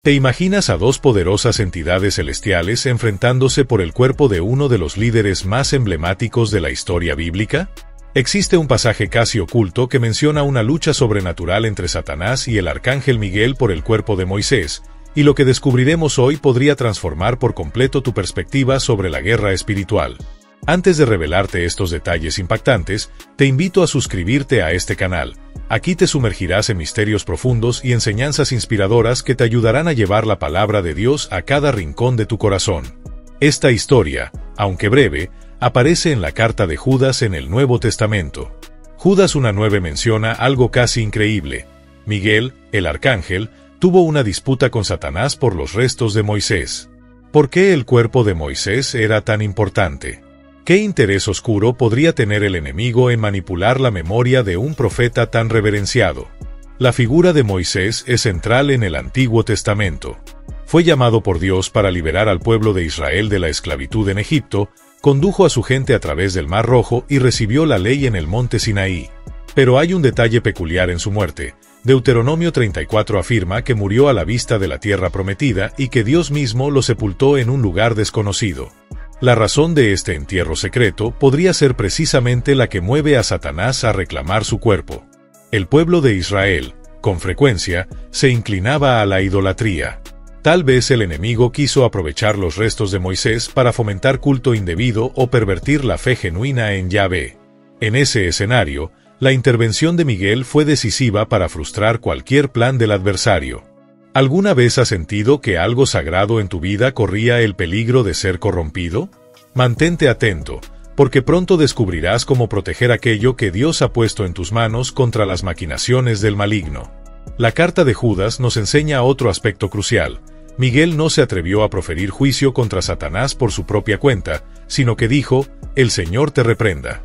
¿Te imaginas a dos poderosas entidades celestiales enfrentándose por el cuerpo de uno de los líderes más emblemáticos de la historia bíblica? Existe un pasaje casi oculto que menciona una lucha sobrenatural entre Satanás y el arcángel Miguel por el cuerpo de Moisés, y lo que descubriremos hoy podría transformar por completo tu perspectiva sobre la guerra espiritual. Antes de revelarte estos detalles impactantes, te invito a suscribirte a este canal. Aquí te sumergirás en misterios profundos y enseñanzas inspiradoras que te ayudarán a llevar la palabra de Dios a cada rincón de tu corazón. Esta historia, aunque breve, aparece en la carta de Judas en el Nuevo Testamento. Judas 1:9 menciona algo casi increíble. Miguel, el arcángel, tuvo una disputa con Satanás por los restos de Moisés. ¿Por qué el cuerpo de Moisés era tan importante? ¿Qué interés oscuro podría tener el enemigo en manipular la memoria de un profeta tan reverenciado? La figura de Moisés es central en el Antiguo Testamento. Fue llamado por Dios para liberar al pueblo de Israel de la esclavitud en Egipto, condujo a su gente a través del Mar Rojo y recibió la ley en el monte Sinaí. Pero hay un detalle peculiar en su muerte. Deuteronomio 34 afirma que murió a la vista de la tierra prometida y que Dios mismo lo sepultó en un lugar desconocido. La razón de este entierro secreto podría ser precisamente la que mueve a Satanás a reclamar su cuerpo. El pueblo de Israel, con frecuencia, se inclinaba a la idolatría. Tal vez el enemigo quiso aprovechar los restos de Moisés para fomentar culto indebido o pervertir la fe genuina en Yahvé. En ese escenario, la intervención de Miguel fue decisiva para frustrar cualquier plan del adversario. ¿Alguna vez has sentido que algo sagrado en tu vida corría el peligro de ser corrompido? Mantente atento, porque pronto descubrirás cómo proteger aquello que Dios ha puesto en tus manos contra las maquinaciones del maligno. La carta de Judas nos enseña otro aspecto crucial. Miguel no se atrevió a proferir juicio contra Satanás por su propia cuenta, sino que dijo, «El Señor te reprenda».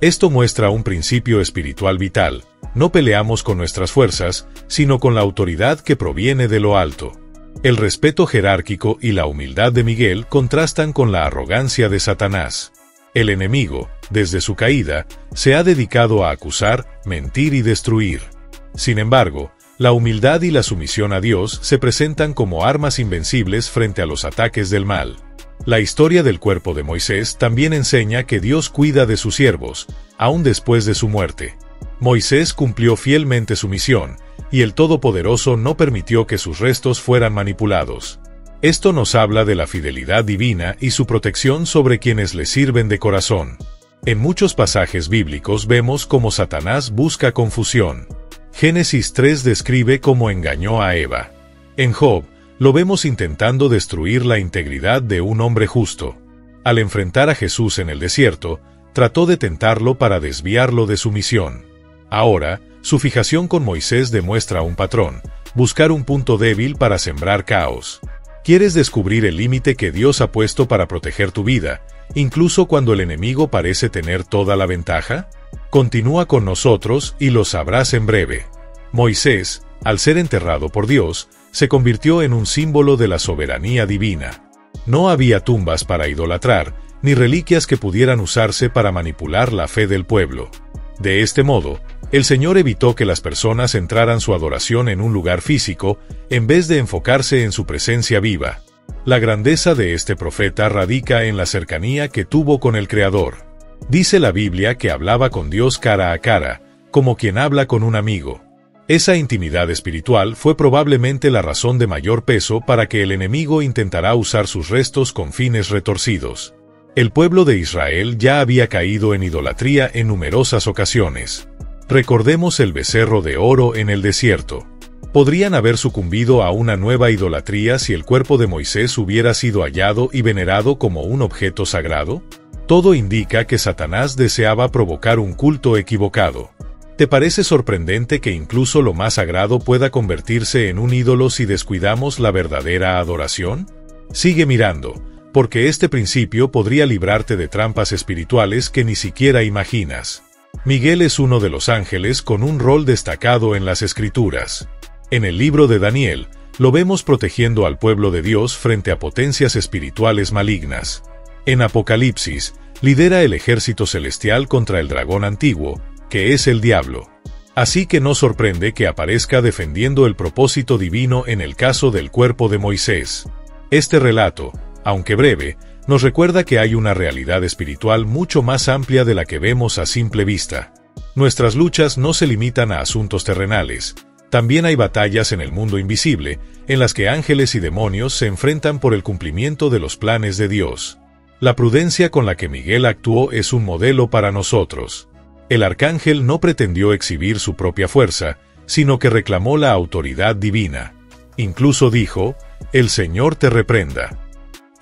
Esto muestra un principio espiritual vital. No peleamos con nuestras fuerzas, sino con la autoridad que proviene de lo alto. El respeto jerárquico y la humildad de Miguel contrastan con la arrogancia de Satanás. El enemigo, desde su caída, se ha dedicado a acusar, mentir y destruir. Sin embargo, la humildad y la sumisión a Dios se presentan como armas invencibles frente a los ataques del mal. La historia del cuerpo de Moisés también enseña que Dios cuida de sus siervos, aún después de su muerte. Moisés cumplió fielmente su misión, y el Todopoderoso no permitió que sus restos fueran manipulados. Esto nos habla de la fidelidad divina y su protección sobre quienes le sirven de corazón. En muchos pasajes bíblicos vemos cómo Satanás busca confusión. Génesis 3 describe cómo engañó a Eva. En Job, lo vemos intentando destruir la integridad de un hombre justo. Al enfrentar a Jesús en el desierto, trató de tentarlo para desviarlo de su misión. Ahora, su fijación con Moisés demuestra un patrón: buscar un punto débil para sembrar caos. ¿Quieres descubrir el límite que Dios ha puesto para proteger tu vida, incluso cuando el enemigo parece tener toda la ventaja? Continúa con nosotros y lo sabrás en breve. Moisés, al ser enterrado por Dios, se convirtió en un símbolo de la soberanía divina. No había tumbas para idolatrar, ni reliquias que pudieran usarse para manipular la fe del pueblo. De este modo, el Señor evitó que las personas entraran su adoración en un lugar físico, en vez de enfocarse en su presencia viva. La grandeza de este profeta radica en la cercanía que tuvo con el Creador. Dice la Biblia que hablaba con Dios cara a cara, como quien habla con un amigo. Esa intimidad espiritual fue probablemente la razón de mayor peso para que el enemigo intentara usar sus restos con fines retorcidos. El pueblo de Israel ya había caído en idolatría en numerosas ocasiones. Recordemos el becerro de oro en el desierto. ¿Podrían haber sucumbido a una nueva idolatría si el cuerpo de Moisés hubiera sido hallado y venerado como un objeto sagrado? Todo indica que Satanás deseaba provocar un culto equivocado. ¿Te parece sorprendente que incluso lo más sagrado pueda convertirse en un ídolo si descuidamos la verdadera adoración? Sigue mirando, porque este principio podría librarte de trampas espirituales que ni siquiera imaginas. Miguel es uno de los ángeles con un rol destacado en las Escrituras. En el libro de Daniel, lo vemos protegiendo al pueblo de Dios frente a potencias espirituales malignas. En Apocalipsis, lidera el ejército celestial contra el dragón antiguo, que es el diablo. Así que no sorprende que aparezca defendiendo el propósito divino en el caso del cuerpo de Moisés. Este relato, aunque breve, nos recuerda que hay una realidad espiritual mucho más amplia de la que vemos a simple vista. Nuestras luchas no se limitan a asuntos terrenales. También hay batallas en el mundo invisible, en las que ángeles y demonios se enfrentan por el cumplimiento de los planes de Dios. La prudencia con la que Miguel actuó es un modelo para nosotros. El arcángel no pretendió exhibir su propia fuerza, sino que reclamó la autoridad divina. Incluso dijo, «El Señor te reprenda».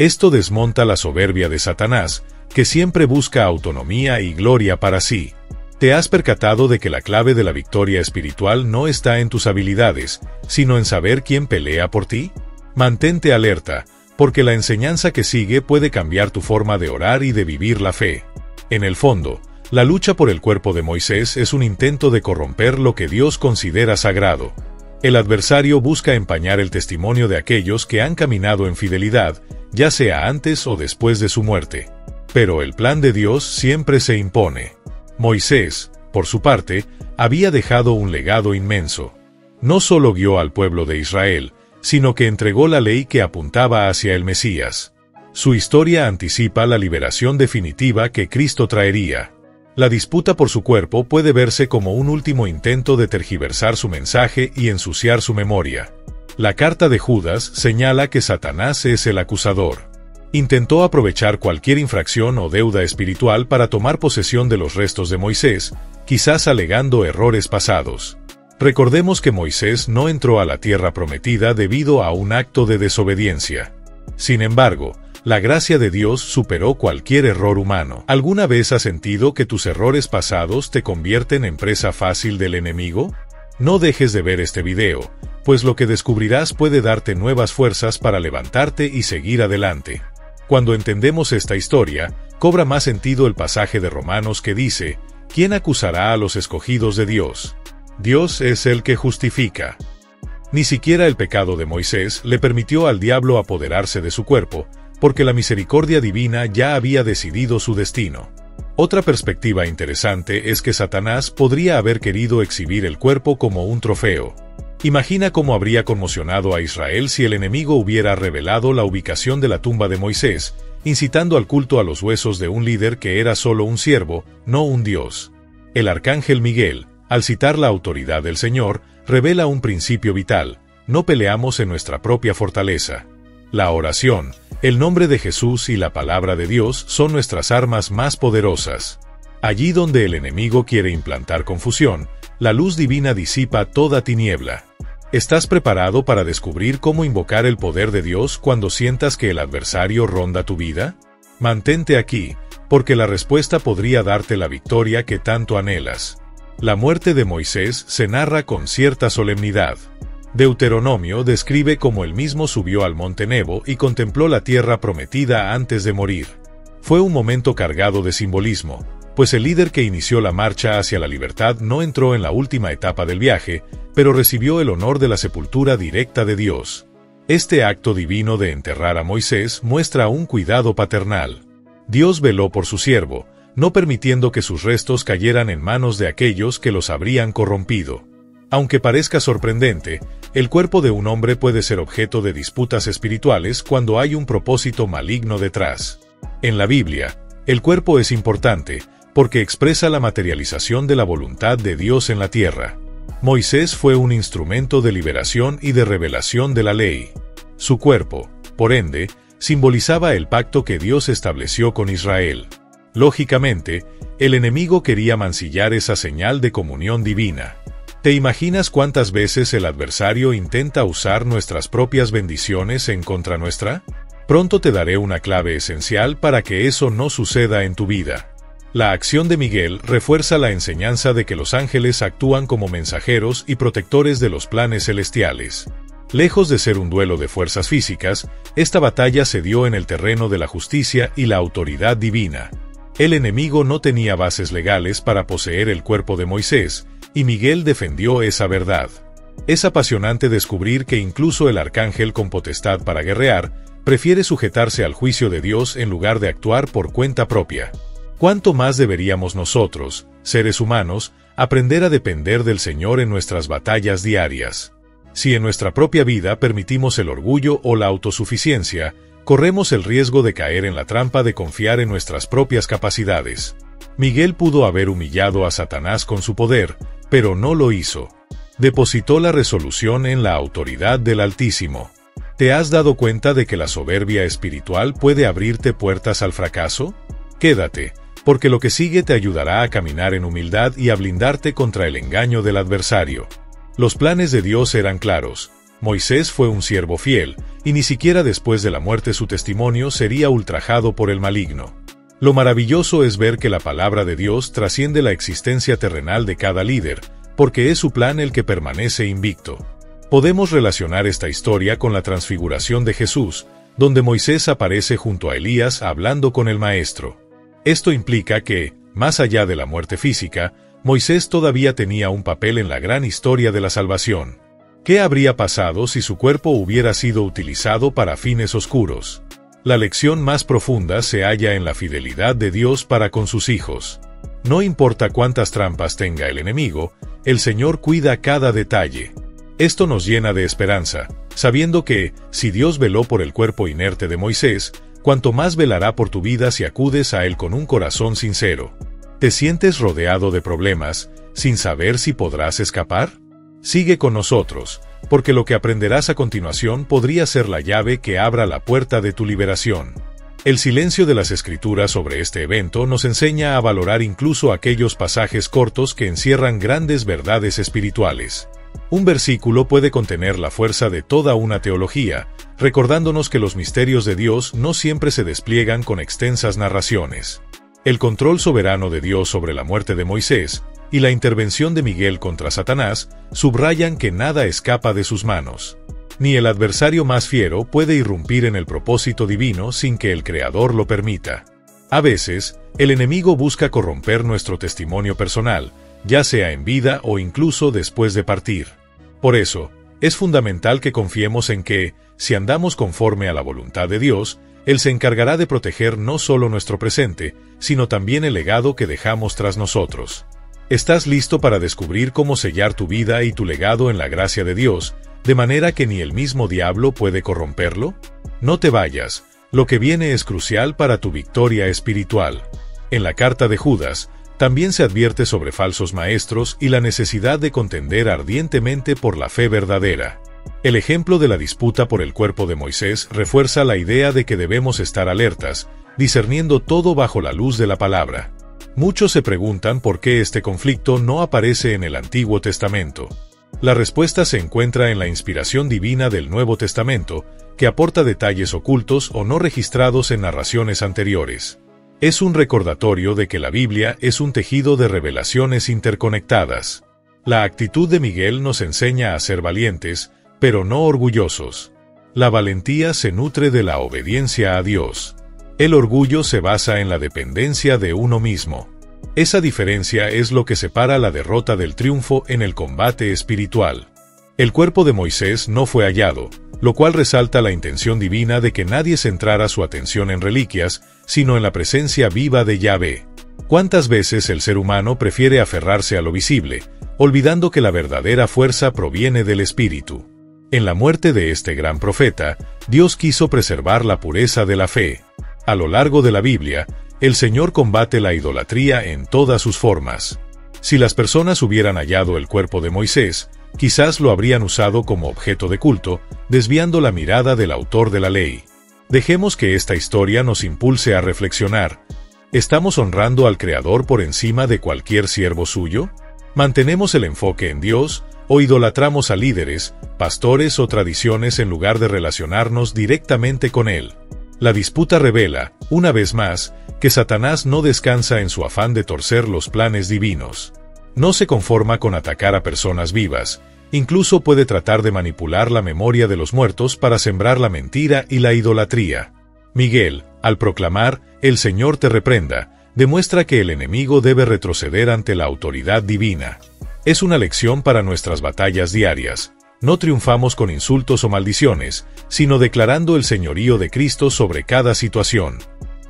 Esto desmonta la soberbia de Satanás, que siempre busca autonomía y gloria para sí. ¿Te has percatado de que la clave de la victoria espiritual no está en tus habilidades, sino en saber quién pelea por ti? Mantente alerta, porque la enseñanza que sigue puede cambiar tu forma de orar y de vivir la fe. En el fondo, la lucha por el cuerpo de Moisés es un intento de corromper lo que Dios considera sagrado. El adversario busca empañar el testimonio de aquellos que han caminado en fidelidad, ya sea antes o después de su muerte. Pero el plan de Dios siempre se impone. Moisés, por su parte, había dejado un legado inmenso. No solo guió al pueblo de Israel, sino que entregó la ley que apuntaba hacia el Mesías. Su historia anticipa la liberación definitiva que Cristo traería. La disputa por su cuerpo puede verse como un último intento de tergiversar su mensaje y ensuciar su memoria. La carta de Judas señala que Satanás es el acusador. Intentó aprovechar cualquier infracción o deuda espiritual para tomar posesión de los restos de Moisés, quizás alegando errores pasados. Recordemos que Moisés no entró a la tierra prometida debido a un acto de desobediencia. Sin embargo, la gracia de Dios superó cualquier error humano. ¿Alguna vez has sentido que tus errores pasados te convierten en presa fácil del enemigo? No dejes de ver este video, pues lo que descubrirás puede darte nuevas fuerzas para levantarte y seguir adelante. Cuando entendemos esta historia, cobra más sentido el pasaje de Romanos que dice, ¿quién acusará a los escogidos de Dios? Dios es el que justifica. Ni siquiera el pecado de Moisés le permitió al diablo apoderarse de su cuerpo, porque la misericordia divina ya había decidido su destino. Otra perspectiva interesante es que Satanás podría haber querido exhibir el cuerpo como un trofeo. Imagina cómo habría conmocionado a Israel si el enemigo hubiera revelado la ubicación de la tumba de Moisés, incitando al culto a los huesos de un líder que era solo un siervo, no un dios. El arcángel Miguel, al citar la autoridad del Señor, revela un principio vital: no peleamos en nuestra propia fortaleza. La oración, el nombre de Jesús y la palabra de Dios son nuestras armas más poderosas. Allí donde el enemigo quiere implantar confusión, la luz divina disipa toda tiniebla. ¿Estás preparado para descubrir cómo invocar el poder de Dios cuando sientas que el adversario ronda tu vida? Mantente aquí, porque la respuesta podría darte la victoria que tanto anhelas. La muerte de Moisés se narra con cierta solemnidad. Deuteronomio describe cómo él mismo subió al monte Nebo y contempló la tierra prometida antes de morir. Fue un momento cargado de simbolismo, pues el líder que inició la marcha hacia la libertad no entró en la última etapa del viaje, pero recibió el honor de la sepultura directa de Dios. Este acto divino de enterrar a Moisés muestra un cuidado paternal. Dios veló por su siervo, no permitiendo que sus restos cayeran en manos de aquellos que los habrían corrompido. Aunque parezca sorprendente, el cuerpo de un hombre puede ser objeto de disputas espirituales cuando hay un propósito maligno detrás. En la Biblia, el cuerpo es importante, porque expresa la materialización de la voluntad de Dios en la tierra. Moisés fue un instrumento de liberación y de revelación de la ley. Su cuerpo, por ende, simbolizaba el pacto que Dios estableció con Israel. Lógicamente, el enemigo quería mancillar esa señal de comunión divina. ¿Te imaginas cuántas veces el adversario intenta usar nuestras propias bendiciones en contra nuestra? Pronto te daré una clave esencial para que eso no suceda en tu vida. La acción de Miguel refuerza la enseñanza de que los ángeles actúan como mensajeros y protectores de los planes celestiales. Lejos de ser un duelo de fuerzas físicas, esta batalla se dio en el terreno de la justicia y la autoridad divina. El enemigo no tenía bases legales para poseer el cuerpo de Moisés, y Miguel defendió esa verdad. Es apasionante descubrir que incluso el arcángel con potestad para guerrear, prefiere sujetarse al juicio de Dios en lugar de actuar por cuenta propia. ¿Cuánto más deberíamos nosotros, seres humanos, aprender a depender del Señor en nuestras batallas diarias. Si en nuestra propia vida permitimos el orgullo o la autosuficiencia, corremos el riesgo de caer en la trampa de confiar en nuestras propias capacidades. Miguel pudo haber humillado a Satanás con su poder, pero no lo hizo. Depositó la resolución en la autoridad del Altísimo. ¿Te has dado cuenta de que la soberbia espiritual puede abrirte puertas al fracaso? Quédate, porque lo que sigue te ayudará a caminar en humildad y a blindarte contra el engaño del adversario. Los planes de Dios eran claros. Moisés fue un siervo fiel, y ni siquiera después de la muerte su testimonio sería ultrajado por el maligno. Lo maravilloso es ver que la palabra de Dios trasciende la existencia terrenal de cada líder, porque es su plan el que permanece invicto. Podemos relacionar esta historia con la transfiguración de Jesús, donde Moisés aparece junto a Elías hablando con el Maestro. Esto implica que, más allá de la muerte física, Moisés todavía tenía un papel en la gran historia de la salvación. ¿Qué habría pasado si su cuerpo hubiera sido utilizado para fines oscuros? La lección más profunda se halla en la fidelidad de Dios para con sus hijos. No importa cuántas trampas tenga el enemigo, el Señor cuida cada detalle. Esto nos llena de esperanza, sabiendo que, si Dios veló por el cuerpo inerte de Moisés, cuanto más velará por tu vida si acudes a Él con un corazón sincero. ¿Te sientes rodeado de problemas, sin saber si podrás escapar? Sigue con nosotros, porque lo que aprenderás a continuación podría ser la llave que abra la puerta de tu liberación. El silencio de las Escrituras sobre este evento nos enseña a valorar incluso aquellos pasajes cortos que encierran grandes verdades espirituales. Un versículo puede contener la fuerza de toda una teología, recordándonos que los misterios de Dios no siempre se despliegan con extensas narraciones. El control soberano de Dios sobre la muerte de Moisés y la intervención de Miguel contra Satanás subrayan que nada escapa de sus manos. Ni el adversario más fiero puede irrumpir en el propósito divino sin que el Creador lo permita. A veces, el enemigo busca corromper nuestro testimonio personal, ya sea en vida o incluso después de partir. Por eso, es fundamental que confiemos en que, si andamos conforme a la voluntad de Dios, Él se encargará de proteger no solo nuestro presente, sino también el legado que dejamos tras nosotros. ¿Estás listo para descubrir cómo sellar tu vida y tu legado en la gracia de Dios, de manera que ni el mismo diablo puede corromperlo? No te vayas, lo que viene es crucial para tu victoria espiritual. En la carta de Judas, también se advierte sobre falsos maestros y la necesidad de contender ardientemente por la fe verdadera. El ejemplo de la disputa por el cuerpo de Moisés refuerza la idea de que debemos estar alertas, discerniendo todo bajo la luz de la palabra. Muchos se preguntan por qué este conflicto no aparece en el Antiguo Testamento. La respuesta se encuentra en la inspiración divina del Nuevo Testamento, que aporta detalles ocultos o no registrados en narraciones anteriores. Es un recordatorio de que la Biblia es un tejido de revelaciones interconectadas. La actitud de Miguel nos enseña a ser valientes, pero no orgullosos. La valentía se nutre de la obediencia a Dios. El orgullo se basa en la dependencia de uno mismo. Esa diferencia es lo que separa la derrota del triunfo en el combate espiritual. El cuerpo de Moisés no fue hallado, lo cual resalta la intención divina de que nadie centrara su atención en reliquias, sino en la presencia viva de Yahvé. ¿Cuántas veces el ser humano prefiere aferrarse a lo visible, olvidando que la verdadera fuerza proviene del Espíritu? En la muerte de este gran profeta, Dios quiso preservar la pureza de la fe. A lo largo de la Biblia, el Señor combate la idolatría en todas sus formas. Si las personas hubieran hallado el cuerpo de Moisés, quizás lo habrían usado como objeto de culto, desviando la mirada del autor de la ley. Dejemos que esta historia nos impulse a reflexionar. ¿Estamos honrando al Creador por encima de cualquier siervo suyo? ¿Mantenemos el enfoque en Dios, o idolatramos a líderes, pastores o tradiciones en lugar de relacionarnos directamente con Él? La disputa revela, una vez más, que Satanás no descansa en su afán de torcer los planes divinos. No se conforma con atacar a personas vivas, incluso puede tratar de manipular la memoria de los muertos para sembrar la mentira y la idolatría. Miguel, al proclamar, «El Señor te reprenda», demuestra que el enemigo debe retroceder ante la autoridad divina. Es una lección para nuestras batallas diarias. No triunfamos con insultos o maldiciones, sino declarando el señorío de Cristo sobre cada situación.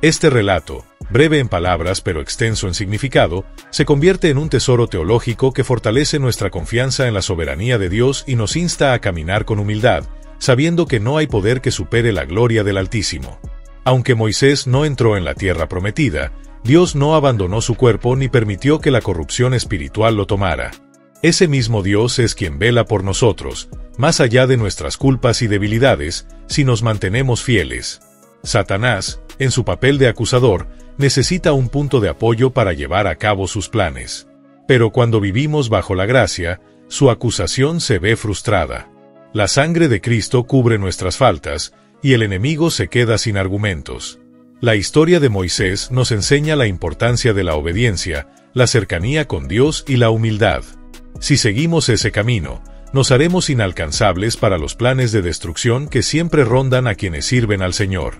Este relato, breve en palabras pero extenso en significado, se convierte en un tesoro teológico que fortalece nuestra confianza en la soberanía de Dios y nos insta a caminar con humildad, sabiendo que no hay poder que supere la gloria del Altísimo. Aunque Moisés no entró en la tierra prometida, Dios no abandonó su cuerpo ni permitió que la corrupción espiritual lo tomara. Ese mismo Dios es quien vela por nosotros, más allá de nuestras culpas y debilidades, si nos mantenemos fieles. Satanás, en su papel de acusador, necesita un punto de apoyo para llevar a cabo sus planes. Pero cuando vivimos bajo la gracia, su acusación se ve frustrada. La sangre de Cristo cubre nuestras faltas, y el enemigo se queda sin argumentos. La historia de Moisés nos enseña la importancia de la obediencia, la cercanía con Dios y la humildad. Si seguimos ese camino, nos haremos inalcanzables para los planes de destrucción que siempre rondan a quienes sirven al Señor.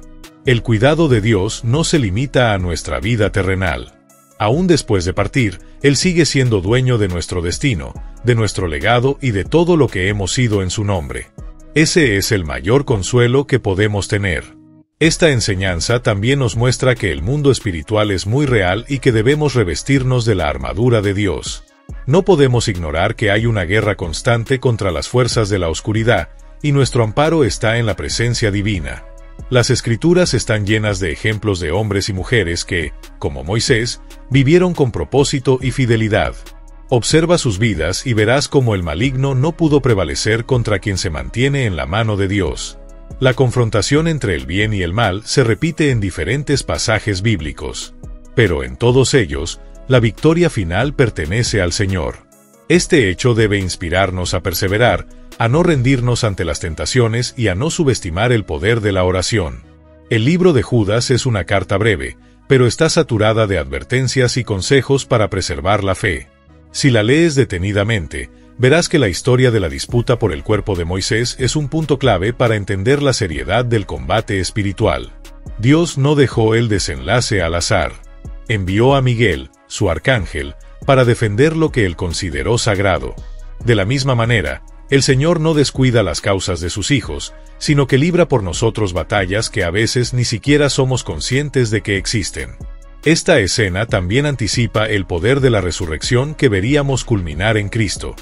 El cuidado de Dios no se limita a nuestra vida terrenal. Aún después de partir, Él sigue siendo dueño de nuestro destino, de nuestro legado y de todo lo que hemos sido en su nombre. Ese es el mayor consuelo que podemos tener. Esta enseñanza también nos muestra que el mundo espiritual es muy real y que debemos revestirnos de la armadura de Dios. No podemos ignorar que hay una guerra constante contra las fuerzas de la oscuridad, y nuestro amparo está en la presencia divina. Las Escrituras están llenas de ejemplos de hombres y mujeres que, como Moisés, vivieron con propósito y fidelidad. Observa sus vidas y verás cómo el maligno no pudo prevalecer contra quien se mantiene en la mano de Dios. La confrontación entre el bien y el mal se repite en diferentes pasajes bíblicos. Pero en todos ellos, la victoria final pertenece al Señor. Este hecho debe inspirarnos a perseverar, a no rendirnos ante las tentaciones y a no subestimar el poder de la oración. El libro de Judas es una carta breve, pero está saturada de advertencias y consejos para preservar la fe. Si la lees detenidamente, verás que la historia de la disputa por el cuerpo de Moisés es un punto clave para entender la seriedad del combate espiritual. Dios no dejó el desenlace al azar. Envió a Miguel, su arcángel, para defender lo que él consideró sagrado. De la misma manera, el Señor no descuida las causas de sus hijos, sino que libra por nosotros batallas que a veces ni siquiera somos conscientes de que existen. Esta escena también anticipa el poder de la resurrección que veríamos culminar en Cristo.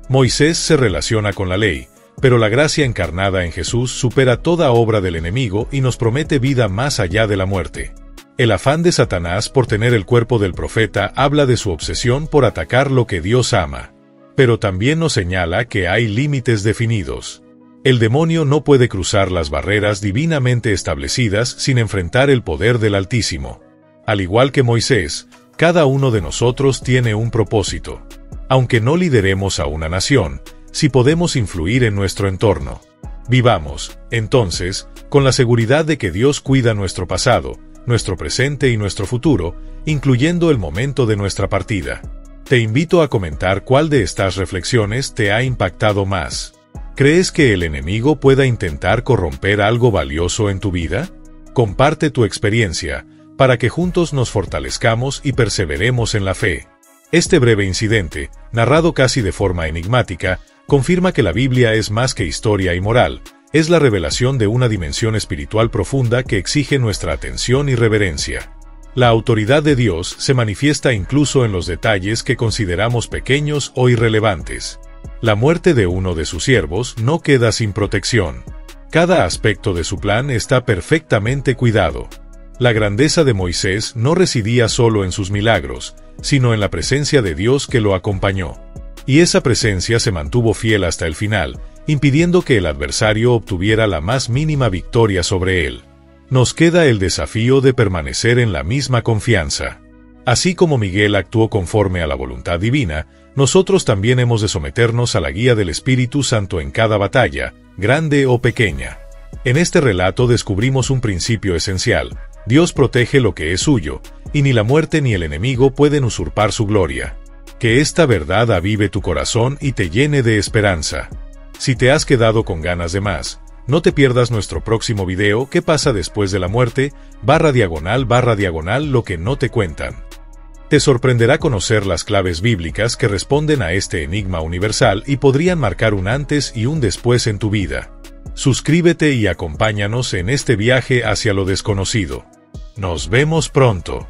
Moisés se relaciona con la ley, pero la gracia encarnada en Jesús supera toda obra del enemigo y nos promete vida más allá de la muerte. El afán de Satanás por tener el cuerpo del profeta habla de su obsesión por atacar lo que Dios ama. Pero también nos señala que hay límites definidos. El demonio no puede cruzar las barreras divinamente establecidas sin enfrentar el poder del Altísimo. Al igual que Moisés, cada uno de nosotros tiene un propósito. Aunque no lideremos a una nación, sí podemos influir en nuestro entorno. Vivamos, entonces, con la seguridad de que Dios cuida nuestro pasado, nuestro presente y nuestro futuro, incluyendo el momento de nuestra partida. Te invito a comentar cuál de estas reflexiones te ha impactado más. ¿Crees que el enemigo pueda intentar corromper algo valioso en tu vida? Comparte tu experiencia, para que juntos nos fortalezcamos y perseveremos en la fe. Este breve incidente, narrado casi de forma enigmática, confirma que la Biblia es más que historia y moral, es la revelación de una dimensión espiritual profunda que exige nuestra atención y reverencia. La autoridad de Dios se manifiesta incluso en los detalles que consideramos pequeños o irrelevantes. La muerte de uno de sus siervos no queda sin protección. Cada aspecto de su plan está perfectamente cuidado. La grandeza de Moisés no residía solo en sus milagros, sino en la presencia de Dios que lo acompañó. Y esa presencia se mantuvo fiel hasta el final, impidiendo que el adversario obtuviera la más mínima victoria sobre él. Nos queda el desafío de permanecer en la misma confianza. Así como Miguel actuó conforme a la voluntad divina, nosotros también hemos de someternos a la guía del Espíritu Santo en cada batalla, grande o pequeña. En este relato descubrimos un principio esencial: Dios protege lo que es suyo, y ni la muerte ni el enemigo pueden usurpar su gloria. Que esta verdad avive tu corazón y te llene de esperanza. Si te has quedado con ganas de más, no te pierdas nuestro próximo video ¿Qué pasa después de la muerte? // lo que no te cuentan. Te sorprenderá conocer las claves bíblicas que responden a este enigma universal y podrían marcar un antes y un después en tu vida. Suscríbete y acompáñanos en este viaje hacia lo desconocido. Nos vemos pronto.